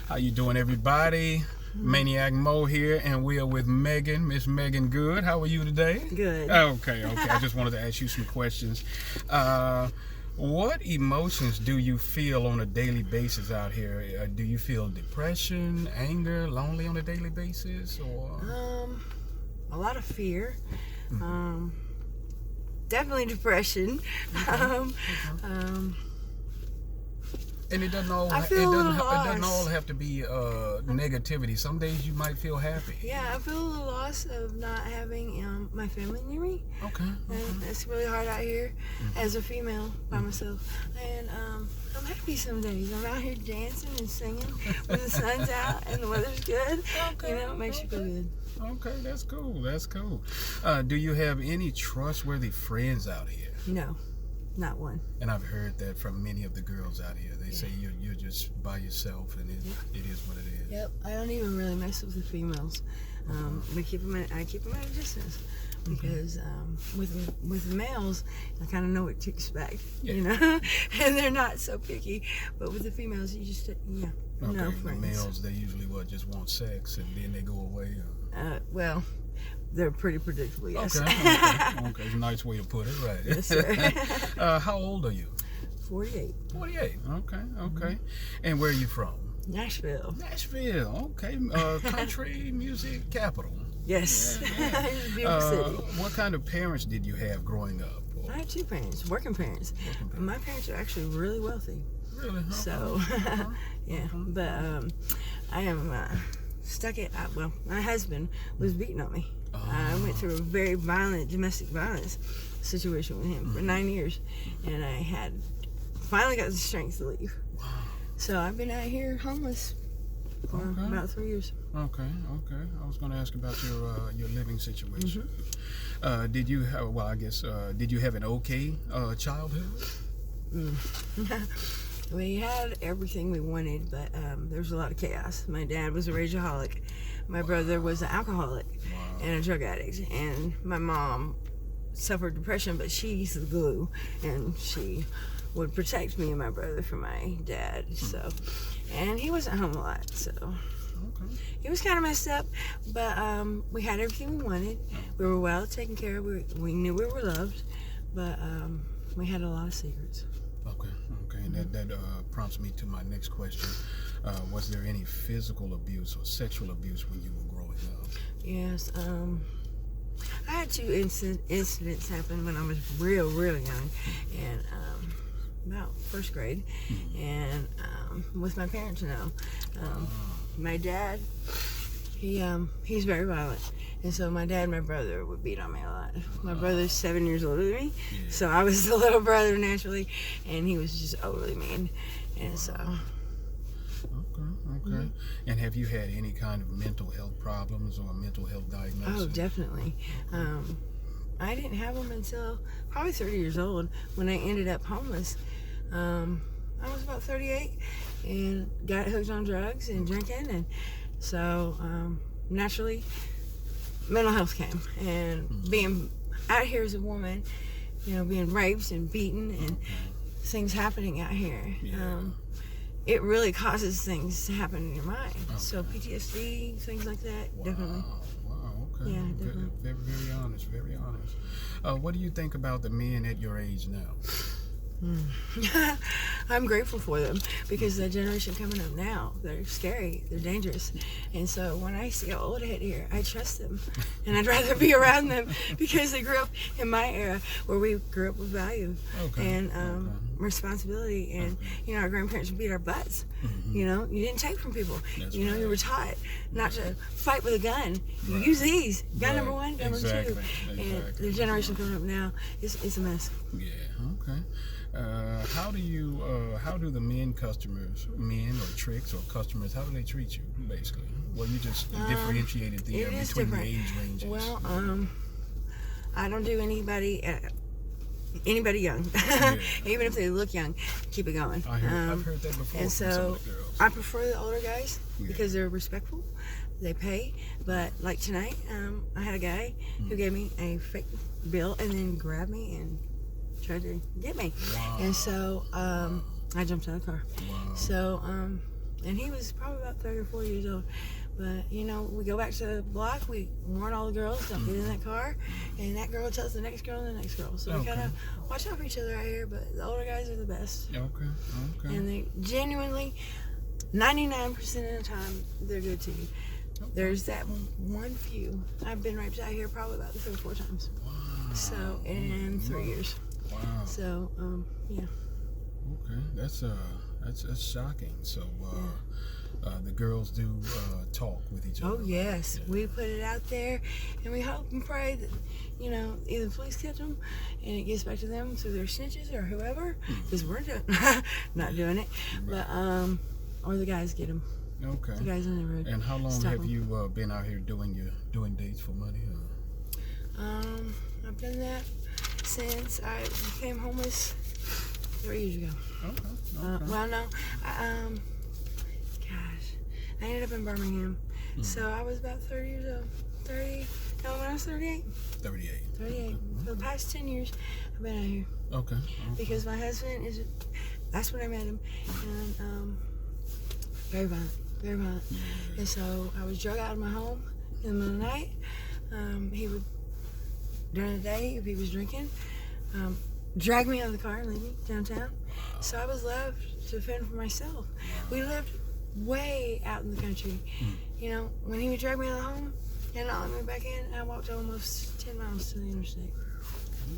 How you doing, everybody? Maniac Mo here, and we are with Megan, Miss Meagan Good. How are you today? Good. Okay. I just wanted to ask you some questions. What emotions do you feel on a daily basis out here? Do you feel depression, anger, lonely on a daily basis, or? A lot of fear. Definitely depression. And it doesn't all have to be negativity. Some days you might feel happy. Yeah, I feel a little loss of not having my family near me. Okay. And it's really hard out here as a female by myself. And I'm happy some days. I'm out here dancing and singing when the sun's out and the weather's good. Okay. You know, it makes you feel good. Okay, that's cool. Do you have any trustworthy friends out here? No, not one. And I've heard that from many of the girls out here. They say you're just by yourself, and it is what it is. Yep, I don't even really mess with the females. I keep them at a distance because with males, I kind of know what to expect, you know, and they're not so picky. But with the females, you just no friends. The males, they usually just want sex, and then they go away. Well, they're pretty predictable, yes. Okay. It's a nice way to put it, right? Yes, sir. How old are you? 48. 48. Okay. And where are you from? Nashville. Okay. Country music capital. Yes. Yeah. It's a beautiful city. What kind of parents did you have growing up? I had two parents, working parents. My parents are actually really wealthy. Really? Okay. So, yeah. But I am stuck at, my husband was beating on me. I went through a very violent domestic violence situation with him for 9 years. And I finally got the strength to leave. Wow. So I've been out here homeless for about 3 years. Okay. I was going to ask about your living situation. Did you have, did you have an okay childhood? We had everything we wanted, but there was a lot of chaos. My dad was a rageaholic. My brother was an alcoholic and a drug addict. And my mom suffered depression, but she's the glue. And she would protect me and my brother from my dad. So, and he wasn't home a lot, so he was kind of messed up. But we had everything we wanted. We were well taken care of. We knew we were loved, but we had a lot of secrets. Okay. And that prompts me to my next question. Was there any physical abuse or sexual abuse when you were growing up? Yes. I had two incidents happen when I was real young, and about first grade, and with my parents now. My dad, he's very violent. And so my dad and my brother would beat on me a lot. My brother's 7 years older than me, so I was the little brother naturally, and he was just overly mean. And so. Okay. And have you had any kind of mental health problems or mental health diagnosis? Oh, definitely. I didn't have them until probably 30 years old when I ended up homeless. I was about 38 and got hooked on drugs and drinking, and so naturally mental health came, and being out here as a woman, being raped and beaten and things happening out here, it really causes things to happen in your mind. So PTSD, things like that, definitely. Wow, okay. Yeah, definitely. Very honest. What do you think about the men at your age now? I'm grateful for them because the generation coming up now, they're scary, they're dangerous, and so when I see an old head here, I trust them, and I'd rather be around them because they grew up in my era where we grew up with value and responsibility, and our grandparents would beat our butts. You didn't take from people. You were taught not to fight with a gun. You use these. Gun number one, number two, and the generation coming up now is a mess. Yeah. Okay. How do the men or tricks or customers, how do they treat you, basically? Well, you just differentiated between the age ranges. Well, I don't do anybody young. Even if they look young, keep it going. I've heard that before. And so I prefer the older guys because they're respectful. They pay. But like tonight, I had a guy who gave me a fake bill and then grabbed me and tried to get me. And so I jumped out of the car. So And he was probably about 30 or 40 years old. But, you know, we go back to the block, we warn all the girls, don't get in that car, and that girl tells the next girl and the next girl. So we kind of watch out for each other out here, but the older guys are the best. Okay. And they genuinely, 99% of the time, they're good to you. Okay. There's that one few. I've been raped out here probably about 3 or 4 times. Wow. So, in 3 years. Wow. So, yeah. Okay, that's shocking. So, the girls do talk with each other. Oh, yes. Yeah. We put it out there, and we hope and pray that, you know, either the police catch them, and it gets back to them through their snitches or whoever, because we're not doing it, but, or the guys get them. Okay. The guys on the road. And how long have you been out here doing dates for money? I've done that since I became homeless 3 years ago. Okay. Well, no, I ended up in Birmingham. So I was about 30 years old. When I was 38. 38. For the past 10 years, I've been out here. Okay. Because my husband that's when I met him, and very violent. And so I was drug out of my home in the middle of the night. He would, during the day, if he was drinking, drag me out of the car and leave me downtown. So I was left to fend for myself. We lived way out in the country. You know, when he would drag me out of the home and not let me back in, I walked almost 10 miles to the interstate.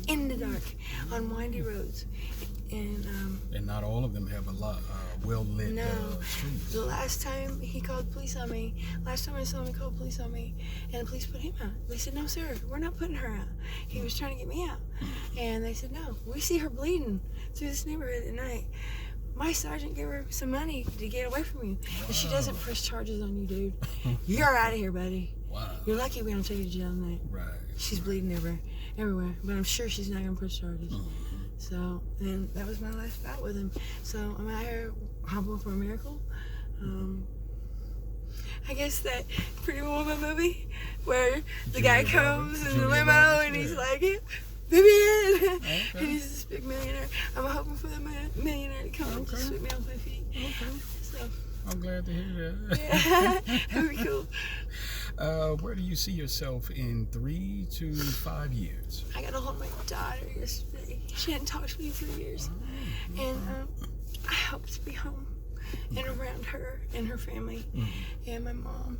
In the dark, on windy roads. And not all of them have a lot well-lit streets. The last time he called police on me, last time I saw him, he called police on me, and the police put him out. They said, "No, sir, we're not putting her out." He was trying to get me out. And they said, "No, we see her bleeding through this neighborhood at night. My sergeant gave her some money to get away from you. And she doesn't press charges on you, dude. You're out of here, buddy. Wow. You're lucky we don't take you to jail tonight." Right. She's bleeding everywhere, but I'm sure she's not going to press charges. So, and that was my last bout with him. So I'm out here hoping for a miracle. I guess that Pretty Woman movie where the guy comes in the limo and he's like, "Vivian!" And he's this big millionaire. I'm hoping for the millionaire to come and just sweep me off my feet. So, I'm glad to hear that. Yeah, that'd be cool. Where do you see yourself in 3 to 5 years? I got a hold of my daughter yesterday. She hadn't talked to me in 3 years. And I hope to be home and around her and her family and my mom.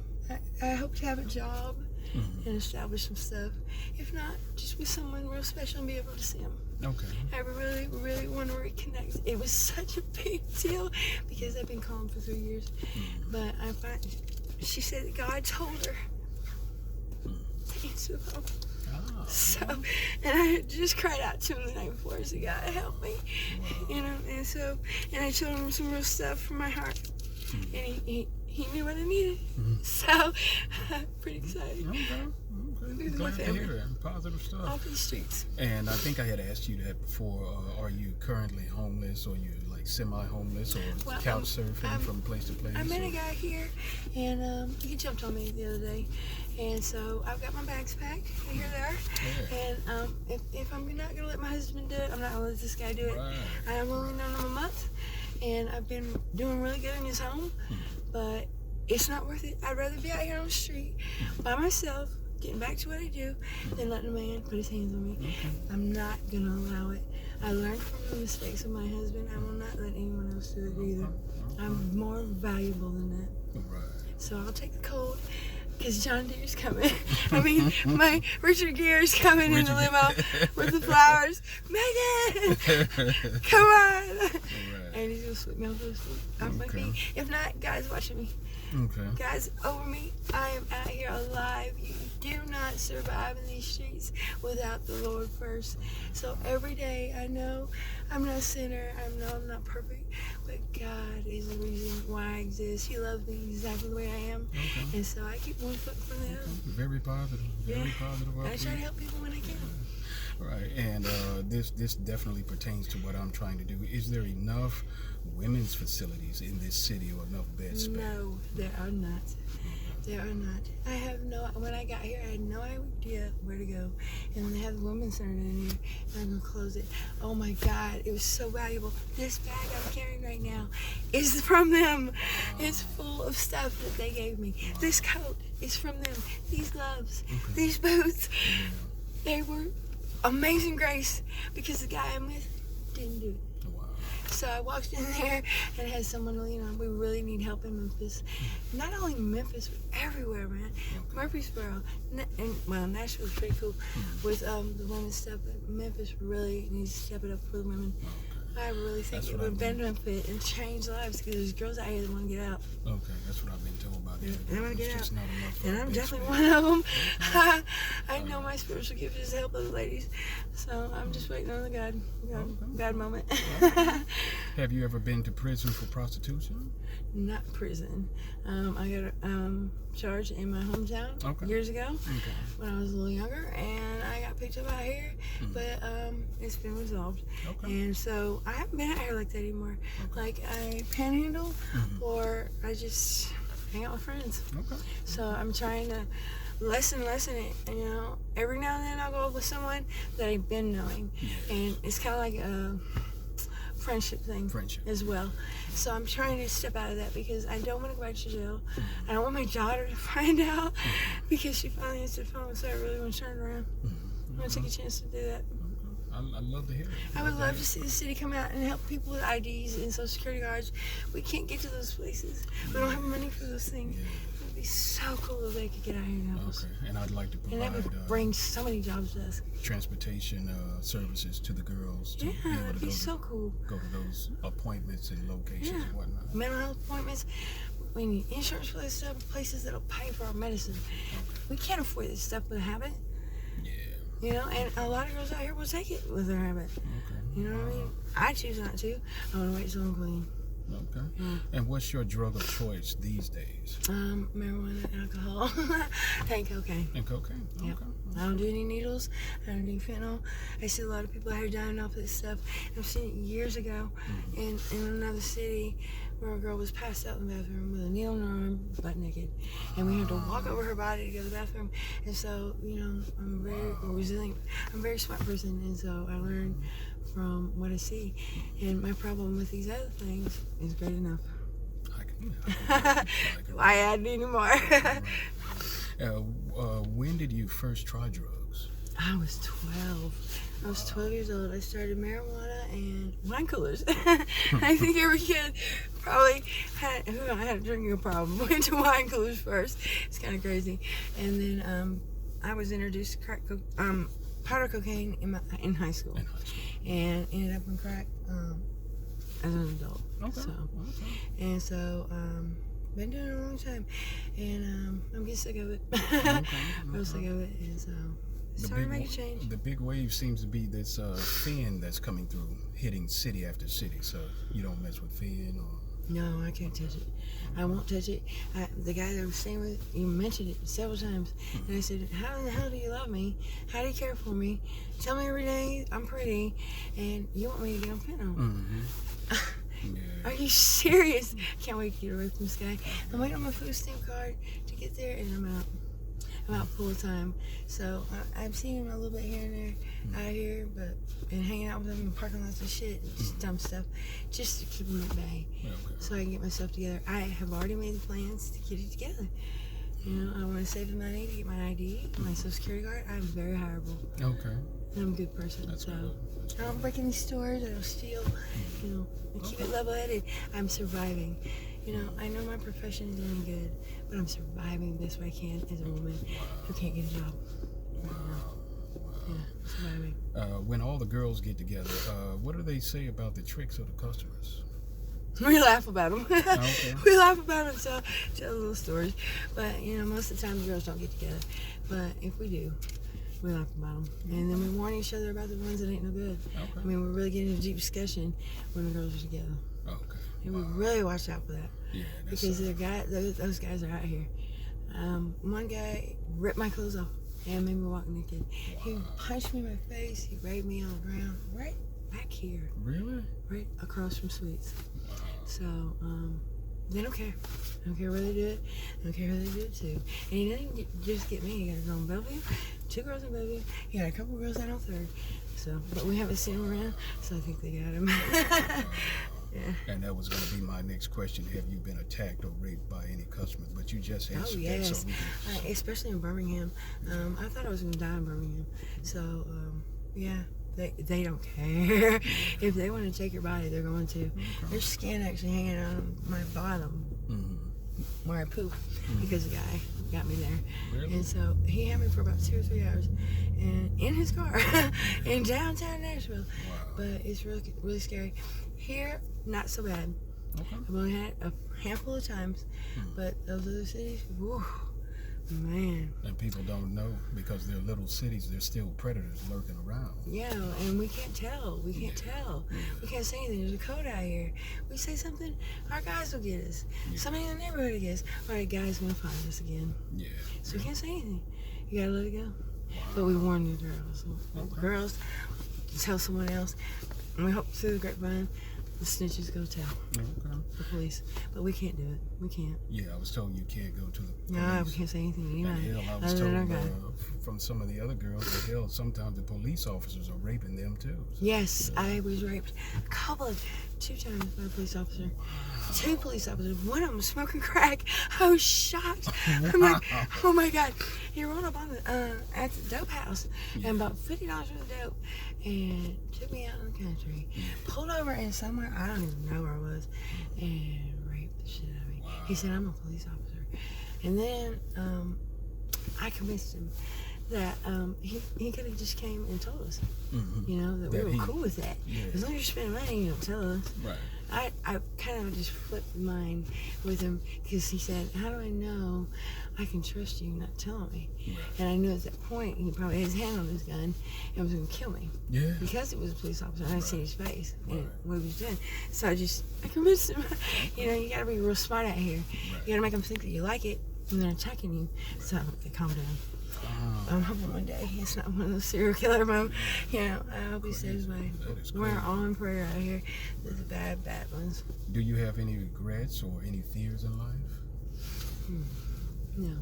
I hope to have a job and establish some stuff. If not, just with someone real special and be able to see them. Okay. I really, really want to reconnect. It was such a big deal because I've been calling for 3 years. But she said that God told her to answer the phone. So, and I had just cried out to him the night before. I said, "God, help me." You know, and I told him some real stuff from my heart. And he knew what I needed. So, pretty excited. Okay. Glad to hear that. Positive stuff. Off the streets. And I think I had asked you that before. Are you currently homeless, or you like semi-homeless, or couch surfing from place to place? I met a guy here, and he jumped on me the other day. And so I've got my bags packed. Here they are. Yeah. And if I'm not going to let my husband do it, I'm not going to let this guy do it. Right. I'm only known him a month, and I've been doing really good in his home, but it's not worth it. I'd rather be out here on the street by myself, getting back to what I do, than letting a man put his hands on me. I'm not going to allow it. I learned from the mistakes of my husband. I will not let anyone else do it either. I'm more valuable than that. Right. So I'll take the cold. Because John Deere's coming. I mean, my Richard Gere's coming in the limo with the flowers. Meagan! Come on! Right. And he's going to sweep me off my feet. If not, God's watching me. Okay. God's over me. I am out here alive. You do not survive in these streets without the Lord first. So every day, I know I'm not a sinner. I know I'm not perfect. But God is the reason why I exist. He loves me exactly the way I am. Okay. And so I keep one foot in front of the other. Very positive. Very positive. I try to help people when I can. Right, and this definitely pertains to what I'm trying to do. Is there enough women's facilities in this city or enough bed space? No, there are not. There are not. When I got here, I had no idea where to go. And they have the women's center in here, and I'm going to close it. Oh my God, it was so valuable. This bag I'm carrying right now is from them. It's full of stuff that they gave me. This coat is from them. These gloves, these boots, they were amazing grace because the guy I'm with didn't do it. So I walked in there and had someone, we really need help in Memphis. Not only Memphis, but everywhere, man. Murfreesboro, and Nashville's pretty cool with the women's stuff, but Memphis really needs to step it up for the women. I really think it would benefit and change lives because there's girls out here that want to get out. Okay, that's what I've been told by the other They want to get out. And I'm definitely space. one of them. I know my spiritual gift is to help other ladies. So I'm just waiting on the God moment. Have you ever been to prison for prostitution? Not prison. I got charged in my hometown years ago when I was a little younger, and I got picked up out here, but it's been resolved. And so I haven't been out here like that anymore. Like I panhandle, or I just hang out with friends. So I'm trying to lessen it. And, every now and then I'll go up with someone that I've been knowing, and it's kind of like a friendship thing as well. So I'm trying to step out of that because I don't want to go back to jail. I don't want my daughter to find out because she finally answered the phone, so I really want to turn around. I want to take a chance to do that. I'd love to hear it. I would love to see the city come out and help people with IDs and social security cards. We can't get to those places. We don't have money for those things. It would be so cool if they could get out here and help us. And I'd like to provide and that would bring so many jobs to us. Transportation services to the girls to be able to that'd be so cool. Go to those appointments and locations and whatnot. Mental health appointments. We need insurance for this stuff, places that'll pay for our medicine. We can't afford this stuff with a habit. And a lot of girls out here will take it with their habit. You know what I mean? I choose not to. I want to wait till I'm clean. And what's your drug of choice these days? Marijuana, alcohol, and cocaine. And cocaine? I don't do any needles. I don't do fentanyl. I see a lot of people out here dying off of this stuff. I've seen it years ago in another city where a girl was passed out in the bathroom with a needle in her arm, butt naked. And we had to walk over her body to go to the bathroom. And so, I'm very resilient. I'm a very smart person, and so I learn from what I see. And my problem with these other things is great enough. Why add any more? When did you first try drugs? I was 12. I was 12 years old. I started marijuana and wine coolers. I think every kid probably had a drinking problem. Went to wine coolers first. It's kind of crazy. And then I was introduced to powder cocaine in high school. And ended up in crack as an adult. And so been doing it a long time, and I'm getting sick of it. Real sick of it, and so it's time to make a change. The big wave seems to be this fin that's coming through, hitting city after city. So you don't mess with fin, or? No, I can't touch it. I won't touch it. The guy that I was staying with, he mentioned it several times, and I said, "How in the hell do you love me? How do you care for me? Tell me every day I'm pretty, and you want me to get on fentanyl." Are you serious? Can't wait to get away from this guy. I'm waiting on my food stamp card to get there, and I'm out. I'm out full time. So I've seen him a little bit here and there out here, and hanging out with him in parking lots and shit, just dumb stuff, just to keep him at bay, so I can get myself together. I have already made the plans to get it together. I want to save the money to get my ID, my social security card. I'm very hireable. And I'm a good person. That's good. I don't break any stores. I don't steal. I keep it level-headed. I'm surviving. I know my profession is doing good, but I'm surviving the best way I can as a woman who can't get a job. Surviving. When all the girls get together, what do they say about the tricks of the customers? We laugh about them. We laugh about them, so tell little stories. But, most of the time the girls don't get together. But if we do, we laugh about them. And then we warn each other about the ones that ain't no good. I mean, we're really getting into deep discussion when the girls are together. And we really watch out for that. Because those guys are out here. One guy ripped my clothes off and made me walk naked. He punched me in my face. He raped me on the ground, right back here. Really? Right across from Sweets. Wow. So, they don't care. I don't care where they do it. I don't care who they do it to. And he didn't just get me. He got a girl in Bellevue, 2 girls in Bellevue. He got a couple girls out on 3rd. So, but we haven't seen him around, so I think they got him. Yeah. And that was going to be my next question. Have you been attacked or raped by any customers? But you just answered Oh, yes. that. So we can... Especially in Birmingham. I thought I was going to die in Birmingham. So, yeah. They don't care. If they want to take your body, they're going to. Okay. There's skin actually hanging on my bottom where I poop because the guy got me there. Really? And so he had me for about 2 or 3 hours and in his car in downtown Nashville. Wow. But it's really, really scary. Here, not so bad. Okay. I've only had it a handful of times, but those other cities, whew, man. And people don't know because they're little cities. There's still predators lurking around. Yeah, and we can't tell. We can't tell. We can't say anything. There's a code out here. We say something, our guys will get us. Somebody in the neighborhood will get us. All right, guys gonna find us again. Yeah. So we can't say anything. You gotta let it go. But we warn the girls. Girls, tell someone else. And we hope through the grapevine, the snitches go tell the police. But we can't do it. We can't. Yeah, I was told you can't go to the police. No, we can't say anything to anybody. And hell, I was other than our told guy. from some of the other girls that hell, sometimes the police officers are raping them too. So, Yes, I was raped 2 times by a police officer. 2 police officers. One of them smoking crack. I was shocked. I'm like, oh my God. He rolled up on the, at the dope house and about $50 worth of dope and took me out in the country. Pulled over in somewhere, I don't even know where I was, and raped the shit out of me. Wow. He said, I'm a police officer. And then I convinced him that he could have just came and told us, you know, that we were cool with that. Yeah. As long as you're spending money, you don't tell us. Right. I kind of just flipped mine with him because he said, how do I know I can trust you not telling me? Right. And I knew at that point he probably had his hand on his gun and was going to kill me. Yeah. Because it was a police officer and I seen his face and what he was doing. So I convinced him, you know, you got to be real smart out here. Right. You got to make them think that you like it and they're attacking you. So they calm down. I'm hoping one day it's not one of those serial killer moments. You know, I hope he saves mine. We're all in prayer out here. There's the bad ones. Do you have any regrets or any fears in life? No.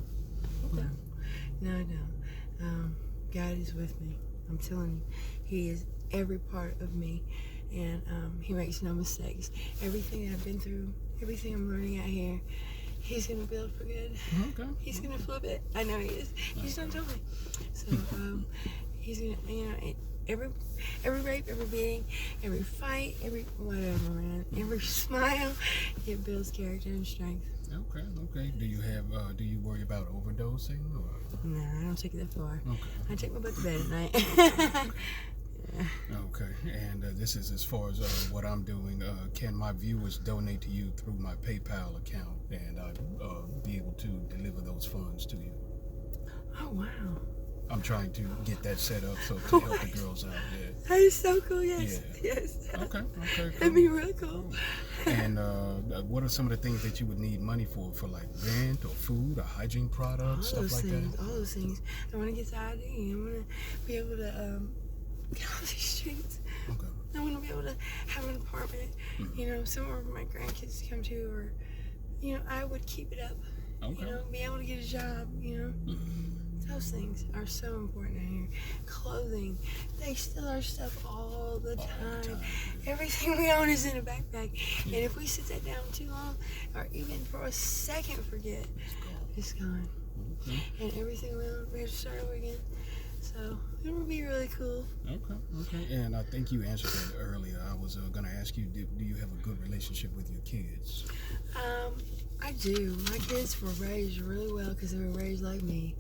No, I don't. God is with me. I'm telling you, He is every part of me, and He makes no mistakes. Everything I've been through, everything I'm learning out here, He's gonna build for good. Okay. He's gonna flip it. I know He is. He's done told me. So He's gonna, you know, every rape, every beating, every fight, every whatever, man, every smile, it builds character and strength. Okay. Do you worry about overdosing or? No, I don't take it that far. Okay. I take my butt to bed at night. Okay, and this is as far as what I'm doing. Can my viewers donate to you through my PayPal account, and I'll be able to deliver those funds to you? Oh, wow. I'm trying to get that set up to help the girls out there. That is so cool, yes. Yeah. Yes. Okay, That'd cool. be really cool. And what are some of the things that you would need money for like rent or food or hygiene products, All stuff like that? All those things. I want to get the ID. I want to be able to get off these streets. Okay. I want to be able to have an apartment, you know, somewhere for my grandkids to come to, or, you know, I would keep it up. Okay. You know, be able to get a job, you know. Those things are so important out here. Clothing, they steal our stuff all the time. Everything we own is in a backpack. And if we sit that down too long, or even for a second forget, it's gone. And everything we own, we have to start over again. So it would be really cool. Okay. And I think you answered that earlier. I was going to ask you, do you have a good relationship with your kids? I do. My kids were raised really well because they were raised like me,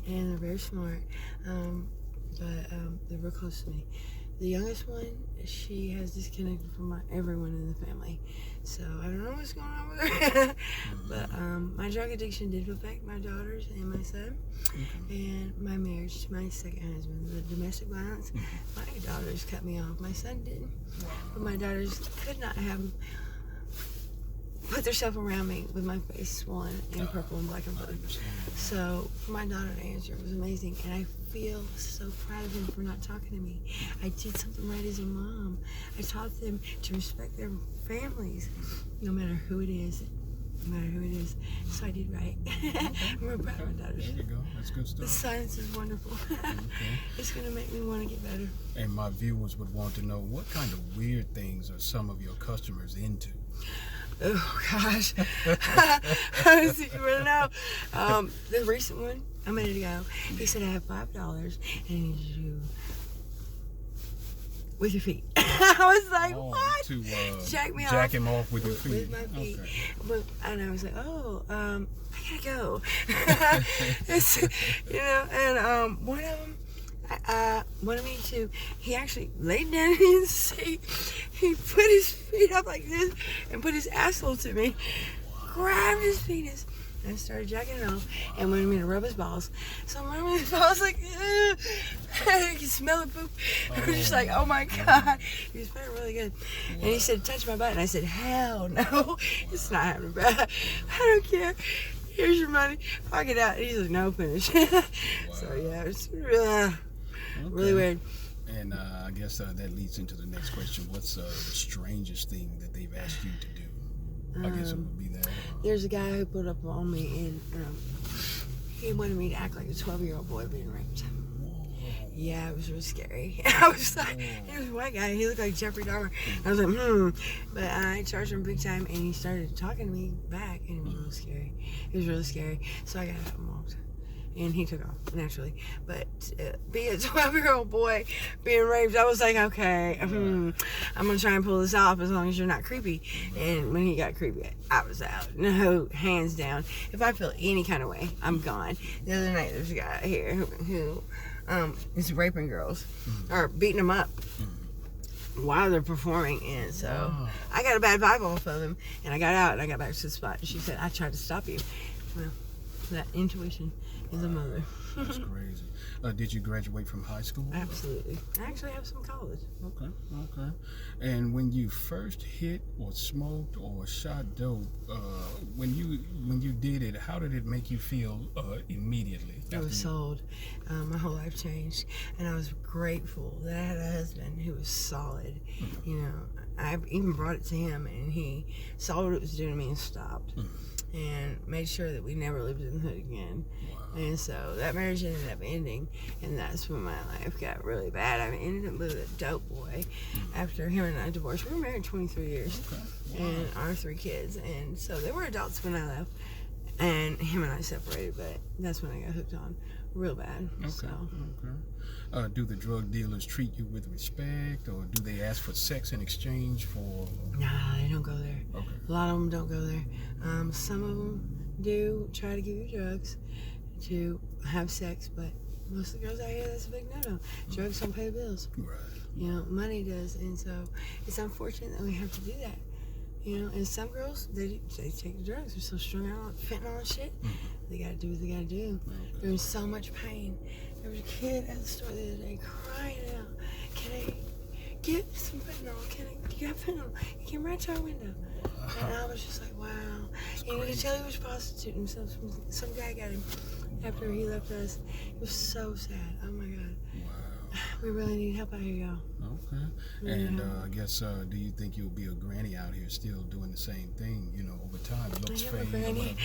and they're very smart. But they're real close to me. The youngest one, she has disconnected from everyone in the family. So I don't know what's going on with her. But my drug addiction did affect my daughters and my son. And my marriage to my second husband, the domestic violence. My daughters cut me off. My son didn't. But my daughters could not have put themselves around me with my face swollen and purple and black and blue. So for my daughter to answer, it was amazing, and I feel so proud of them for not talking to me. I did something right as a mom. I taught them to respect their families, no matter who it is. No matter who it is. So I did right. I'm real proud of my daughters. There you go. That's good stuff. The science is wonderful. Okay. It's going to make me want to get better. And my viewers would want to know, what kind of weird things are some of your customers into? Oh, gosh. You want to know? The recent one, a minute ago, he said, I have $5 and I need you with your feet. I was like, what? To Jack him off with your feet. With my feet. Okay. But, and I was like, oh, I gotta go. It's, you know, and one of them, wanted me to, he actually laid down in the seat. He put his feet up like this and put his asshole to me, grabbed his penis, and started jacking it off, and wanted me to rub his balls. So I'm rubbing his balls like, I could smell the poop. I was just like, oh my God. He was feeling really good. And he said, touch my butt. And I said, hell no. It's not happening, bro. I don't care. Here's your money. Fuck it out. And he's like, no, finish. So yeah, it's really weird. And I guess that leads into the next question. What's the strangest thing that they've asked you to do? I guess it would be that. There's a guy who put up on me, and he wanted me to act like a 12-year-old boy being raped. Yeah, it was really scary. I was like, he was a white guy. He looked like Jeffrey Dahmer. I was like, But I charged him big time, and he started talking to me back, and it was really scary. It was really scary. So I got up and walked. And he took off, naturally. But being a 12-year-old boy being raped, I was like, okay, I'm going to try and pull this off as long as you're not creepy. And when he got creepy, I was out. No, hands down. If I feel any kind of way, I'm gone. The other night, there's a guy here who is raping girls or beating them up while they're performing. And so I got a bad vibe off of him. And I got out and I got back to the spot. And she said, I tried to stop you. Well, that intuition is a mother. That's crazy. Did you graduate from high school? Absolutely. I actually have some college. Okay. And when you first hit or smoked or shot dope, when you did it, how did it make you feel immediately? I was sold. My whole life changed, and I was grateful that I had a husband who was solid. You know, I even brought it to him, and he saw what it was doing to me and stopped. And made sure that we never lived in the hood again. And so that marriage ended up ending, and that's when my life got really bad. I ended up with a dope boy after him and I divorced. We were married 23 years and our 3 kids, and so they were adults when I left, and him and I separated, but that's when I got hooked on real bad. Do the drug dealers treat you with respect, or do they ask for sex in exchange for? Nah, they don't go there. Okay. A lot of them don't go there. Some of them do try to give you drugs to have sex, but most of the girls out here, that's a big no-no. Drugs don't pay the bills. Right. You know, money does, and so it's unfortunate that we have to do that. You know, and some girls, they take the drugs. They're so strung out, fentanyl and shit. They gotta do what they gotta do. They're in so much pain. There was a kid at the store the other day crying out, can I get some fentanyl? Can I get fentanyl? He came right to our window. And I was just like, wow. And you could tell he was prostituting himself. Some guy got him after he left us. It was so sad. Oh my God. Wow. We really need help out here, y'all. Okay. And I guess, do you think you'll be a granny out here still doing the same thing, you know, over time? Looks, I am a fame, granny.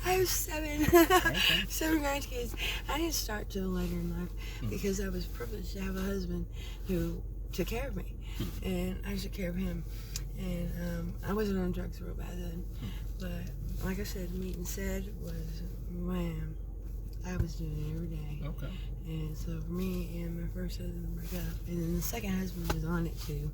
I have 7. 7 grandkids. I didn't start till later in life because I was privileged to have a husband who took care of me. And I took care of him. And I wasn't on drugs real bad then. But like I said, Meagan said was, man, I was doing it every day. Okay. And so for me and my first husband broke up, and then the second husband was on it too.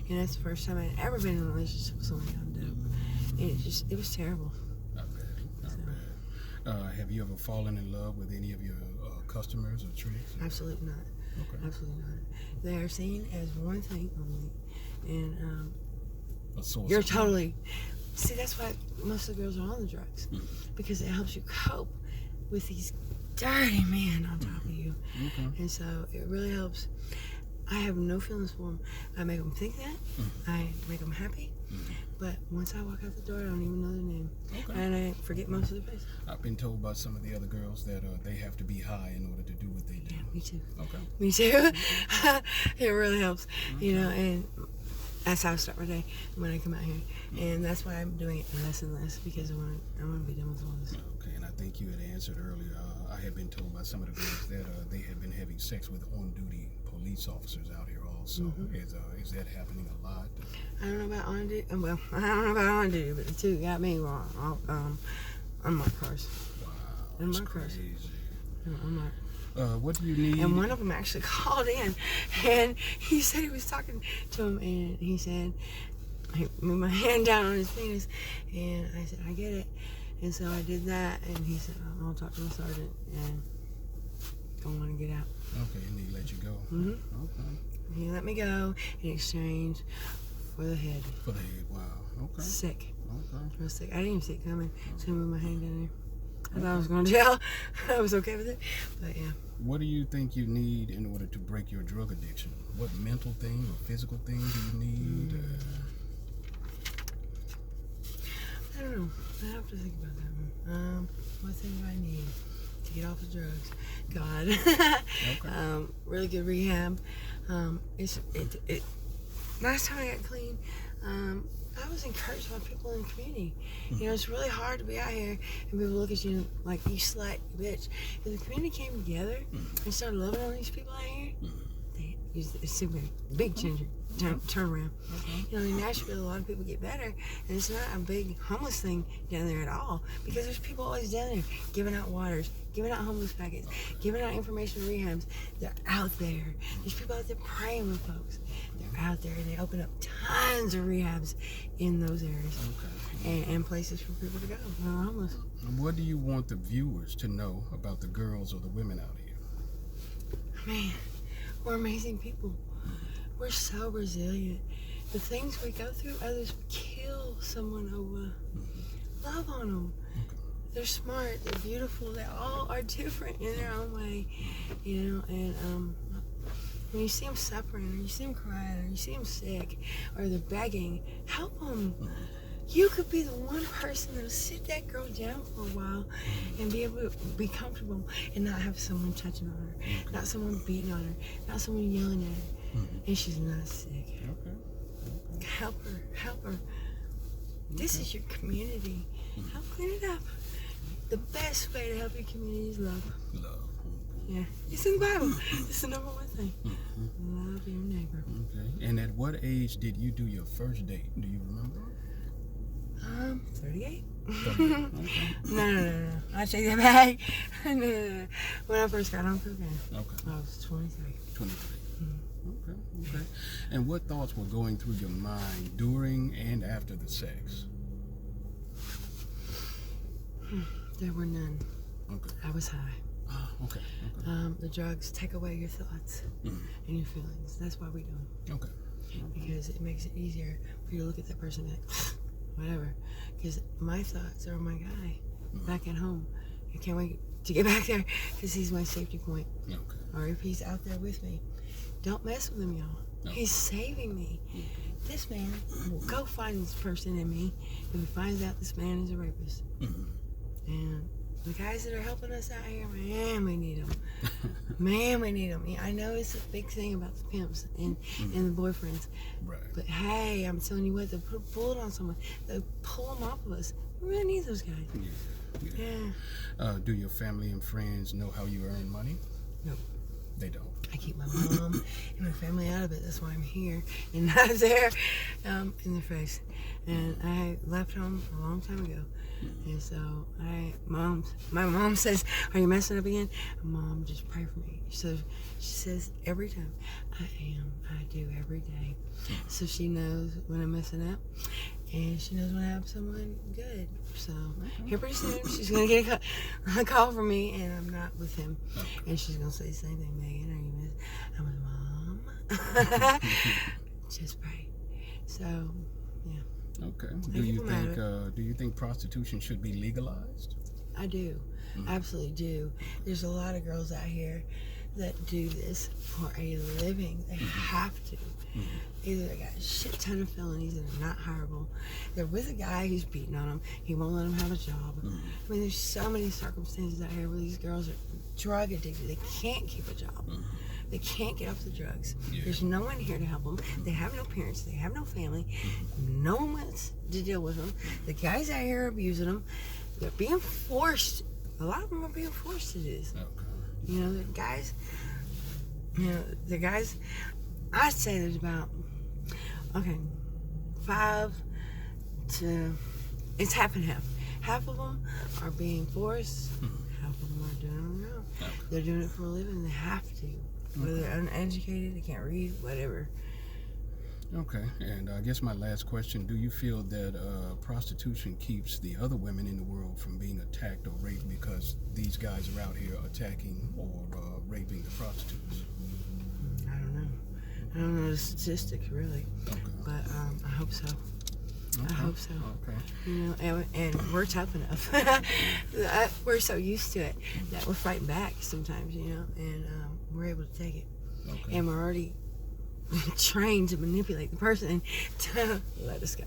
And that's the first time I'd ever been in a relationship with somebody on dope. And it was terrible. Not bad. Have you ever fallen in love with any of your customers or tricks? Absolutely not. Okay. Absolutely not. They are seen as one thing only. And You're totally... See, that's why most of the girls are on the drugs. Because it helps you cope with these dirty men on top of you. And so it really helps. I have no feelings for them. I make them think that. I make them happy. But once I walk out the door, I don't even know their name. Okay. And I forget most of their faces. I've been told by some of the other girls that they have to be high in order to do what they do. Yeah, me too. Okay. Me too. It really helps, you know, and that's how I start my day when I come out here. And that's why I'm doing it less and less, because I want to be done with all this. Okay, and I think you had answered earlier. I had been told by some of the girls that they had been having sex with on-duty police officers out here also. Is that happening a lot? I don't know about on duty. Well, I don't know about on duty, but the two got me wrong. On my cars. Wow, In that's my cars. crazy. On my. What do you need? And one of them actually called in, and he said he was talking to him, and he said, I moved my hand down on his penis, and I said, I get it. And so I did that, and he said, I'll talk to my sergeant, and don't want to get out. Okay, and he let you go. Okay. He let me go in exchange for the head. For the head, wow. Okay. Sick. Okay. Real sick. I didn't even see it coming, so I moved my hand down there. I thought I was going to jail. I was okay with it, but yeah. What do you think you need in order to break your drug addiction? What mental thing or physical thing do you need? I don't know. I have to think about that one. What thing do I need to get off the drugs? God. Okay. Really good rehab. Last time I got clean, I was encouraged by people in the community. You know, it's really hard to be out here and people look at you like, you slut, you bitch. If the community came together and started loving on these people out here, it's super big turnaround. You know, in Nashville, a lot of people get better, and it's not a big homeless thing down there at all, because there's people always down there giving out waters, giving out homeless packets, giving out information rehabs. They're out there. There's people out there praying with folks. They're out there, and they open up tons of rehabs in those areas and places for people to go who are homeless. What do you want the viewers to know about the girls or the women out here? Man, we're amazing people. We're so resilient. The things we go through, others would kill someone over. Love on them. They're smart, they're beautiful, they all are different in their own way, you know, and when you see them suffering, or you see them crying, or you see them sick, or they're begging, help them. You could be the one person that'll sit that girl down for a while and be able to be comfortable and not have someone touching on her, not someone beating on her, not someone yelling at her, and she's not sick. Help her. This is your community. Help clean it up. The best way to help your community is love. Love. Yeah, it's in the Bible. It's the number one thing. Love your neighbor. Okay. And at what age did you do your first date? Do you remember? 38. 38. Okay. No. I take that back. No. When I first got on cocaine, Okay. I was 23. 23. Okay. And what thoughts were going through your mind during and after the sex? There were none. Okay. I was high. Okay. The drugs take away your thoughts and your feelings. That's why we do them. Okay. Because it makes it easier for you to look at that person and be like, whatever. Because my thoughts are my guy back at home. I can't wait to get back there because he's my safety point. Okay. Or if he's out there with me, don't mess with him, y'all. He's saving me. This man will go find this person in me if he finds out this man is a rapist. And the guys that are helping us out here, man, we need them. Man, we need them. Yeah, I know it's a big thing about the pimps and the boyfriends. Right. But hey, I'm telling you what, they'll put a bullet on someone. They'll pull them off of us. We really need those guys. Yeah. Do your family and friends know how you earn money? No. They don't. I keep my mom and my family out of it. That's why I'm here and not there in their face. And I left home a long time ago. And so my mom says, are you messing up again? Mom, just pray for me. So she says every time, I do every day. So she knows when I'm messing up, and she knows when I have someone good. So here pretty soon, she's going to get a call from me, and I'm not with him. And she's going to say the same thing, Megan, are you messing? I'm like, Mom, just pray. So, yeah. Okay. Do you think prostitution should be legalized? I do. Absolutely do. There's a lot of girls out here that do this for a living. They have to. Either they got a shit ton of felonies and are not hireable. They're with a guy who's beating on them. He won't let them have a job. I mean, there's so many circumstances out here where these girls are drug addicted. They can't keep a job. They can't get off the drugs. There's no one here to help them. They have no parents. They have no family. No one wants to deal with them. The guys out here are abusing them. They're being forced. A lot of them are being forced to do this. You know, the guys, I'd say there's about, 5 to, it's half and half. Half of them are being forced. Half of them are doing it on their own. They're doing it for a living. They have to. Whether they're uneducated, they can't read, whatever. Okay, and I guess my last question, do you feel that prostitution keeps the other women in the world from being attacked or raped because these guys are out here attacking or raping the prostitutes? I don't know. I don't know the statistics, really. But I hope so. I hope so. You know, and we're tough enough. We're so used to it that we're fighting back sometimes, you know, and we're able to take it. And we're already trained to manipulate the person to let us go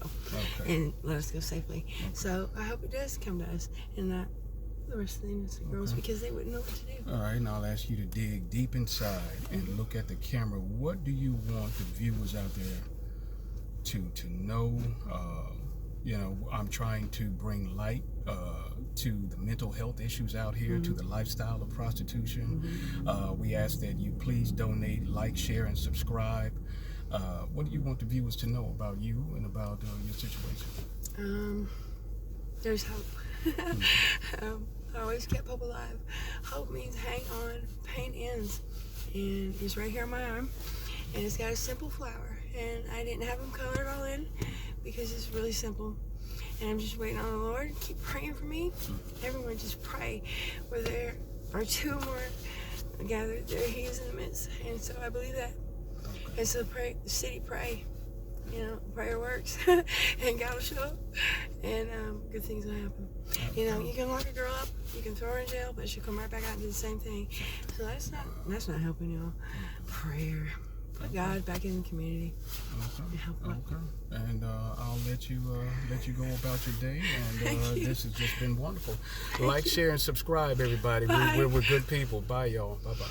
and let us go safely. So I hope it does come to us and not the rest of the innocent girls because they wouldn't know what to do. All right, and I'll ask you to dig deep inside and look at the camera. What do you want the viewers out there to know? You know, I'm trying to bring light to the mental health issues out here, to the lifestyle of prostitution. We ask that you please donate, like, share, and subscribe. What do you want the viewers to know about you and about your situation? There's hope. I always kept hope alive. Hope means hang on, pain ends. And it's right here on my arm. And it's got a simple flower. And I didn't have them colored all in because it's really simple. And I'm just waiting on the Lord. Keep praying for me. Everyone just pray. Where there are 2 more gathered, there He is in the midst. And so I believe that. And so pray, the city pray. You know, prayer works. And God will show up. And good things will happen. You know, you can lock a girl up, you can throw her in jail, but she'll come right back out and do the same thing. So that's not helping y'all. Prayer. Put God back in the community. And I'll let you go about your day. And this has just been wonderful. Like, share, and subscribe, everybody. We're good people. Bye, y'all. Bye-bye.